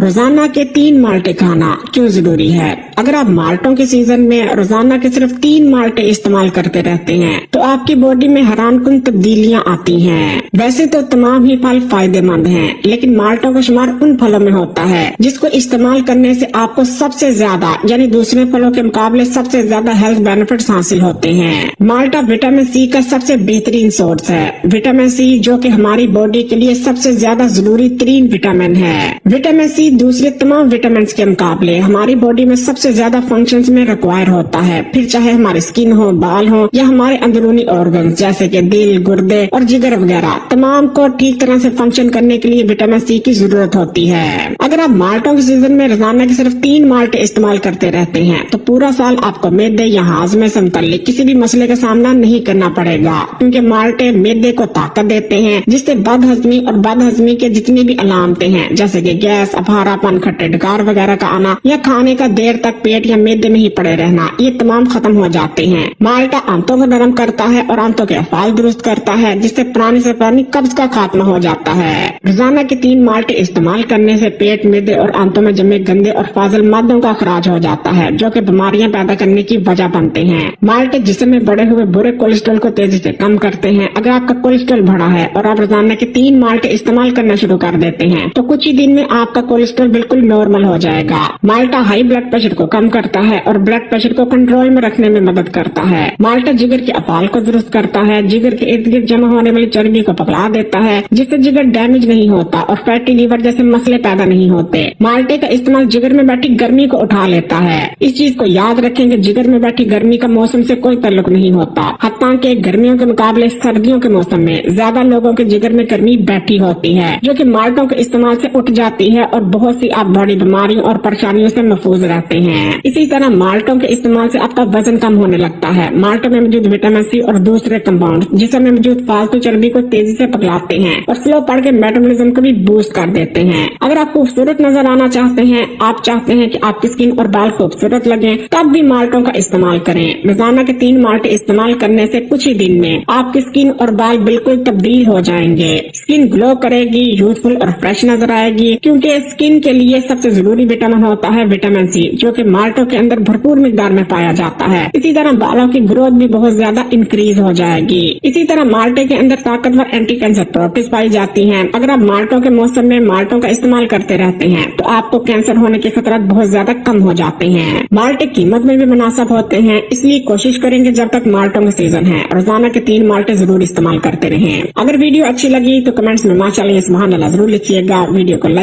रोजाना के 3 माल्टे खाना क्यों जरूरी है? अगर आप माल्टों के सीजन में रोजाना के सिर्फ 3 माल्टे इस्तेमाल करते रहते हैं तो आपकी बॉडी में हैरानकुन तब्दीलियां आती हैं। वैसे तो तमाम ही फल फायदेमंद हैं, लेकिन माल्टों का शुमार उन फलों में होता है जिसको इस्तेमाल करने से आपको सबसे ज्यादा यानी दूसरे फलों के मुकाबले सबसे ज्यादा हेल्थ बेनिफिट्स हासिल होते हैं। माल्टा विटामिन सी का सबसे बेहतरीन सोर्स है। विटामिन सी जो कि हमारी बॉडी के लिए सबसे ज्यादा जरूरी तरीन विटामिन है। विटामिन सी दूसरे तमाम विटामिन के मुकाबले हमारी बॉडी में सबसे ज्यादा फंक्शंस में रिक्वायर होता है, फिर चाहे हमारी स्किन हो, बाल हो या हमारे अंदरूनी ऑर्गन जैसे कि दिल, गुर्दे और जिगर वगैरह, तमाम को ठीक तरह से फंक्शन करने के लिए विटामिन सी की जरूरत होती है। अगर आप माल्टों के सीजन में रोजाना के सिर्फ 3 माल्टे इस्तेमाल करते रहते हैं तो पूरा साल आपको मैदे या हाजमे से मुतल्लिक किसी भी मसले का सामना नहीं करना पड़ेगा, क्योंकि माल्टे मैदे को ताकत देते हैं जिससे बदहजमी और बदहजमी के जितनी भी अलामतें हैं जैसे कि गैस, अफारापन, खट्टे डकार वगैरह का आना या खाने का देर तक पेट या मैदे में ही पड़े रहना, ये तमाम खत्म हो जाते हैं। माल्टा आंतों को नरम करता है और आंतों के अफाल दुरुस्त करता है जिससे पुरानी से पुरानी कब्ज का खात्मा हो जाता है। रोजाना के 3 माल्टे इस्तेमाल करने से पेट, मैदे और आंतों में जमे गंदे और फाजिल मादों का अखराज हो जाता है जो कि बीमारियां पैदा करने की वजह बनते हैं। माल्टे जिस्म में बढ़े हुए बुरे कोलेस्ट्रॉल को तेजी से कम करते हैं। अगर आपका कोलेस्ट्रॉल बढ़ा है और आप रोजाना के 3 माल्टे इस्तेमाल करना शुरू कर देते हैं तो कुछ ही दिन में आपका कोलेस्ट्रॉल बिल्कुल नॉर्मल हो जाएगा। माल्टा हाई ब्लड प्रेशर को कम करता है और ब्लड प्रेशर को कंट्रोल में रखने में मदद करता है। माल्टा जिगर के अफाल को दुरुस्त करता है, जिगर के इर्द गिर्द जमा होने वाली चर्बी को पकड़ा देता है जिससे जिगर डैमेज नहीं होता और फैटी लीवर जैसे मसले पैदा नहीं होते। माल्टे का इस्तेमाल जिगर में बैठी गर्मी को उठा लेता है। इस चीज को याद रखें कि जिगर में बैठी गर्मी का मौसम से कोई ताल्लुक नहीं होता। हालांकि गर्मियों के मुकाबले सर्दियों के मौसम में ज्यादा लोगों के जिगर में गर्मी बैठी होती है जो कि माल्टों के इस्तेमाल से उठ जाती है और बहुत सी आप बड़ी बीमारियों और परेशानियों से महफूज रहते हैं। इसी तरह माल्टों के इस्तेमाल से आपका वजन कम होने लगता है। माल्टों में मौजूद विटामिन सी और दूसरे कंपाउंड जिसम में मौजूद फालतू चर्बी को तेजी से पगलाते हैं और स्लो पड़ के मेटाबॉलिज्म को भी बूस्ट कर देते हैं। अगर आप खूबसूरत नजर आना चाहते हैं, आप चाहते हैं कि आपकी स्किन और बाल खूबसूरत लगे, तब भी माल्टों का इस्तेमाल करें। रोजाना के 3 माल्टे इस्तेमाल करने से कुछ ही दिन में आपकी स्किन और बाल बिल्कुल तब्दील हो जाएंगे। स्किन ग्लो करेगी, यूथफुल और फ्रेश नजर आएगी, क्योंकि स्किन के लिए सबसे जरूरी विटामिन होता है विटामिन सी जो कि माल्टों के अंदर भरपूर मिकदार में पाया जाता है। इसी तरह बालों की ग्रोथ भी बहुत ज्यादा इंक्रीज हो जाएगी। इसी तरह माल्टे के अंदर ताकतवर एंटी कैंसर प्रॉपर्टीज पाई जाती हैं। अगर आप माल्टों के मौसम में माल्टों का इस्तेमाल करते रहते हैं तो आपको कैंसर होने के खतरा बहुत ज्यादा कम हो जाते हैं। माल्टे कीमत में भी मुनासिब होते हैं, इसलिए कोशिश करेंगे जब तक माल्टों का सीजन है रोजाना के 3 माल्टे जरूर इस्तेमाल करते रहें। अगर वीडियो अच्छी लगी तो कमेंट्स में माशाअल्लाह सुभान अल्लाह जरूर लिखिएगा। वीडियो को लाइक